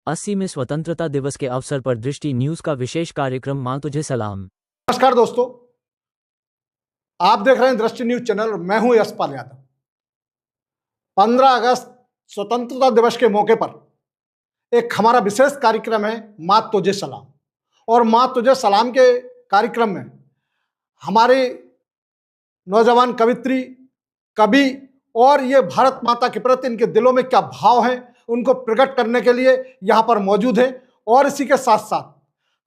80वें स्वतंत्रता दिवस के अवसर पर दृष्टि न्यूज का विशेष कार्यक्रम मां तुझे सलाम। नमस्कार दोस्तों, आप देख रहे हैं दृष्टि न्यूज चैनल और मैं हूं यशपाल यादव। 15 अगस्त स्वतंत्रता दिवस के मौके पर एक हमारा विशेष कार्यक्रम है मां तुझे सलाम। और मां तुझे सलाम के कार्यक्रम में हमारे नौजवान कवित्री, कवि और ये भारत माता के प्रति इनके दिलों में क्या भाव है उनको प्रकट करने के लिए यहाँ पर मौजूद है। और इसी के साथ साथ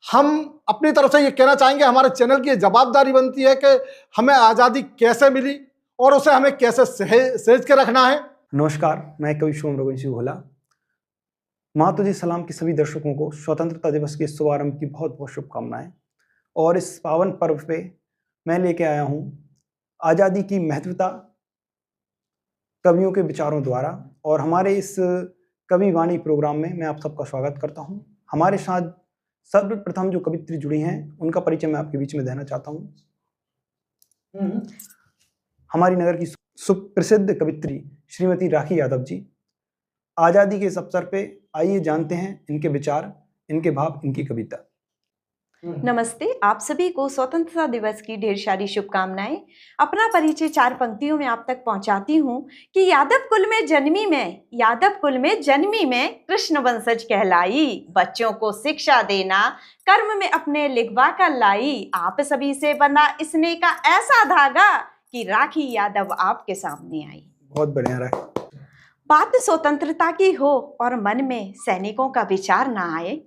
हम अपनी तरफ से ये कहना चाहेंगे, हमारे चैनल की जवाबदारी बनती है कि हमें आज़ादी कैसे मिली और उसे हमें कैसे सहेज के रखना है। नमस्कार, मैं कवि शुभम रघुवंशी भोला। मां तुझे सलाम के सभी दर्शकों को स्वतंत्रता दिवस के शुभारंभ की बहुत बहुत शुभकामनाएं। और इस पावन पर्व पे मैं लेके आया हूँ आज़ादी की महत्वता कवियों के विचारों द्वारा। और हमारे इस कवि वाणी प्रोग्राम में मैं आप सबका स्वागत करता हूँ। हमारे साथ सर्वप्रथम जो कवित्री जुड़ी हैं उनका परिचय मैं आपके बीच में देना चाहता हूँ। हमारी नगर की सुप्रसिद्ध कवित्री श्रीमती राखी यादव जी। आज़ादी के इस अवसर पे आइए जानते हैं इनके विचार, इनके भाव, इनकी कविता। नमस्ते, आप सभी को स्वतंत्रता दिवस की ढेर सारी शुभकामनाएं। अपना परिचय 4 पंक्तियों में आप तक पहुंचाती हूं कि यादव कुल में जन्मी मैं कृष्ण वंशज कहलाई। बच्चों को शिक्षा देना कर्म में अपने लिखवा कर लाई। आप सभी से बंधा स्नेह का ऐसा धागा कि राखी यादव आपके सामने आई। बहुत बढ़िया राखी। बात स्वतंत्रता की हो और मन में सैनिकों का विचार ना आए।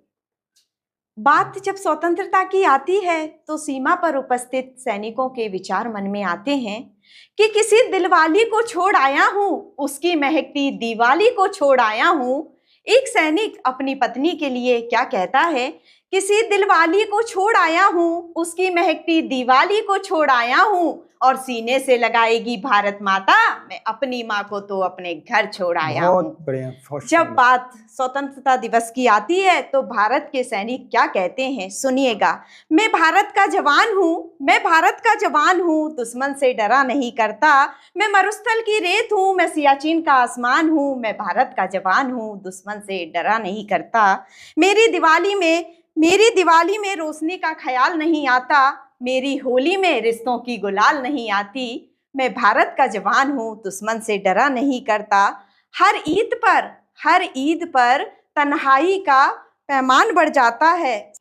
बात जब स्वतंत्रता की आती है तो सीमा पर उपस्थित सैनिकों के विचार मन में आते हैं कि किसी दिलवाली को छोड़ आया हूँ, उसकी महकती दिवाली को छोड़ आया हूँ। एक सैनिक अपनी पत्नी के लिए क्या कहता है? किसी दिलवाली को छोड़ आया हूँ, उसकी महकती दिवाली को छोड़ आया हूँ और सीने से लगाएगी भारत माता, मैं अपनी माँ को तो अपने घर छोड़ आया हूँ। जब बात स्वतंत्रता दिवस की आती है तो भारत के सैनिक क्या कहते हैं सुनिएगा। मैं भारत का जवान हूँ, दुश्मन से डरा नहीं करता। मैं मरुस्थल की रेत हूँ, मैं सियाचिन का आसमान हूँ। मैं भारत का जवान हूँ, दुश्मन से डरा नहीं करता। मेरी दिवाली में रोशनी का ख्याल नहीं आता। मेरी होली में रिश्तों की गुलाल नहीं आती। मैं भारत का जवान हूँ, दुश्मन से डरा नहीं करता। हर ईद पर तन्हाई का पैमान बढ़ जाता है।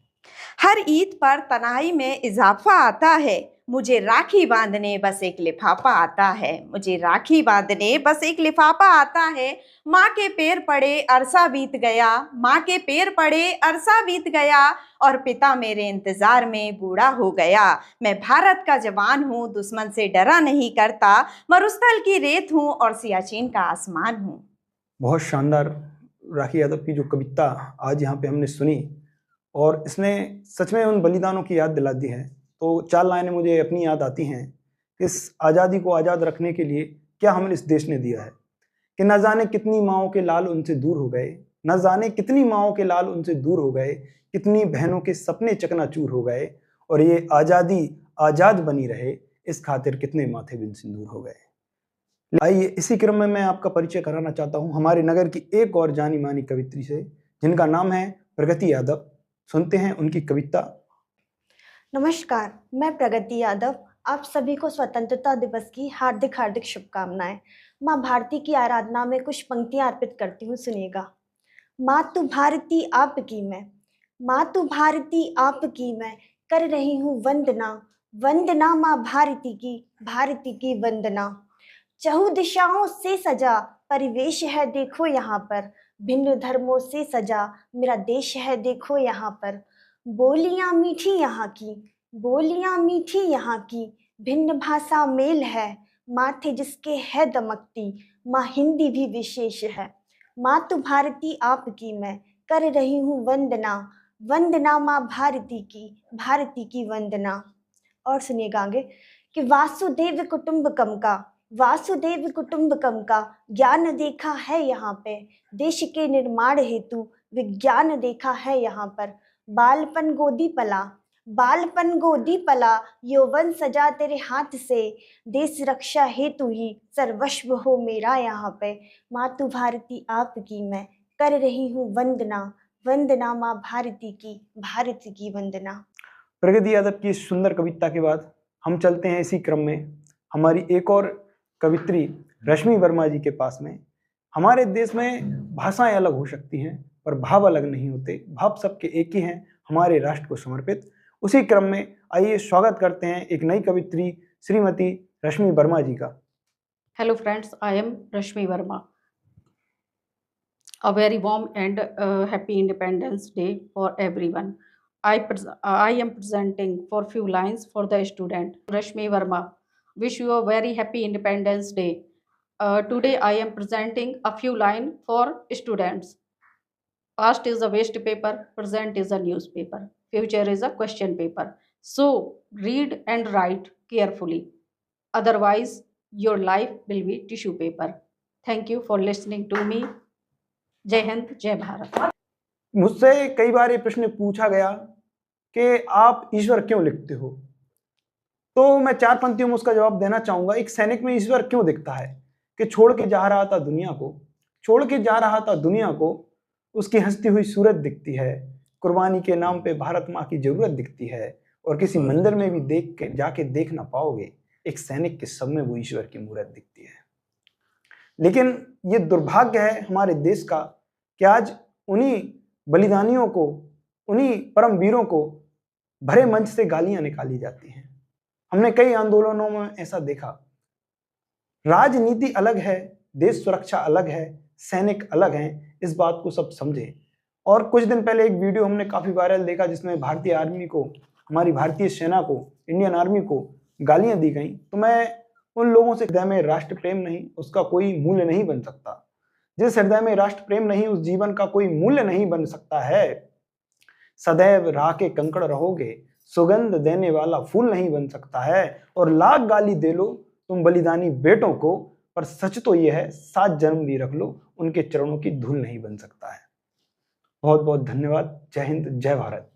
हर ईद पर तन्हाई में इजाफा आता है। मुझे राखी बांधने बस एक लिफाफा आता है। मुझे राखी बांधने बस एक लिफाफा आता है। माँ के पैर पड़े अरसा बीत गया। माँ के पैर पड़े अरसा बीत गया और पिता मेरे इंतजार में बूढ़ा हो गया। मैं भारत का जवान हूँ, दुश्मन से डरा नहीं करता। मरुस्थल की रेत हूँ और सियाचिन का आसमान हूँ। बहुत शानदार राखी यादव की जो कविता आज यहाँ पे हमने सुनी और इसने सच में उन बलिदानों की याद दिला दी है। तो 4 लाइनें मुझे अपनी याद आती हैं। इस आज़ादी को आज़ाद रखने के लिए क्या हमें इस देश ने दिया है कि न जाने कितनी माँओं के लाल उनसे दूर हो गए, न जाने कितनी माँओं के लाल उनसे दूर हो गए, कितनी बहनों के सपने चकनाचूर हो गए और ये आज़ादी आज़ाद बनी रहे, इस खातिर कितने माथे बिन सिंदूर हो गए। आइए इसी क्रम में मैं आपका परिचय कराना चाहता हूँ हमारे नगर की एक और जानी मानी कवित्री से, जिनका नाम है प्रगति यादव। सुनते हैं उनकी कविता। नमस्कार, मैं प्रगति यादव। आप सभी को स्वतंत्रता दिवस की हार्दिक हार्दिक शुभकामनाएं। माँ भारती की आराधना में कुछ पंक्तियां अर्पित करती हूँ, सुनिएगा। मातु भारती आपकी मैं, मातु भारती आपकी मैं, कर रही हूँ वंदना, वंदना माँ भारती की वंदना। चहु दिशाओं से सजा परिवेश है देखो यहाँ पर, भिन्न धर्मों से सजा मेरा देश है देखो यहाँ पर। बोलियाँ मीठी यहाँ की, भिन्न भाषा मेल है, माथे जिसके है दमकती, माँ हिंदी भी विशेष है। मातु भारती आपकी मैं, कर रही हूँ वंदना, वंदना माँ भारती की वंदना। और सुनिएगा आगे कि वासुदेव कुटुंबकम का ज्ञान देखा है यहाँ पे, देश के निर्माण हेतु विज्ञान देखा है यहाँ पर। बालपन गोदी पला यौवन सजा तेरे हाथ से, देश रक्षा हेतु ही सर्वस्व हो मेरा यहाँ पे। मातु भारती आपकी मैं, कर रही हूँ वंदना, वंदना माँ भारती की वंदना। प्रगति यादव की इस सुंदर कविता के बाद हम चलते हैं इसी क्रम में हमारी एक और कवित्री रश्मि वर्मा जी के पास में। हमारे देश में भाषाएं अलग हो सकती हैं पर भाव अलग नहीं होते, भाव सबके एक ही हैं, हमारे राष्ट्र को समर्पित। उसी क्रम में आइए स्वागत करते हैं एक नई कवित्री श्रीमती रश्मि वर्मा जी का। Hello friends, I am Rashmi Verma. A very warm and happy Independence Day for everyone. I am presenting for few lines for the student. Rashmi Verma, wish you a very happy Independence Day. Today I am presenting a few lines for students. Past is a waste paper, present is a newspaper, future is a question paper. So read and write carefully. Otherwise, your life will be tissue paper. Thank you for listening to me. जय हिंद, जय भारत। मुझसे कई बार ये प्रश्न पूछा गया कि आप ईश्वर क्यों लिखते हो, तो मैं 4 पंक्तियों में उसका जवाब देना चाहूंगा। एक सैनिक में ईश्वर क्यों दिखता है कि छोड़ के जा रहा था दुनिया को, उसकी हंसती हुई सूरत दिखती है, कुर्बानी के नाम पे भारत माँ की जरूरत दिखती है, और किसी मंदिर में भी जाके देख ना पाओगे, एक सैनिक के सब में वो ईश्वर की मूर्त दिखती है। लेकिन ये दुर्भाग्य है हमारे देश का कि आज उन्हीं बलिदानियों को, उन्हीं परम वीरों को भरे मंच से गालियां निकाली जाती हैं। हमने कई आंदोलनों में ऐसा देखा। राजनीति अलग है, देश सुरक्षा अलग है, सैनिक अलग हैं, इस बात को सब समझे। और कुछ दिन पहले एक वीडियो हमने काफी वायरल देखा जिसमें भारतीय आर्मी को, हमारी भारतीय सेना को, इंडियन आर्मी को गालियां दी गई। तो मैं उन लोगों से, हृदय में राष्ट्र प्रेम नहीं, उसका कोई मूल्य नहीं बन सकता। जिस हृदय में राष्ट्र प्रेम नहीं, उस जीवन का कोई मूल्य नहीं बन सकता है। सदैव राह के कंकड़ रहोगे, सुगंध देने वाला फूल नहीं बन सकता है। और लाख गाली दे लो तुम बलिदानी बेटों को, पर सच तो यह है 7 जन्म भी रख लो, उनके चरणों की धूल नहीं बन सकता है। बहुत बहुत धन्यवाद। जय हिंद, जय भारत।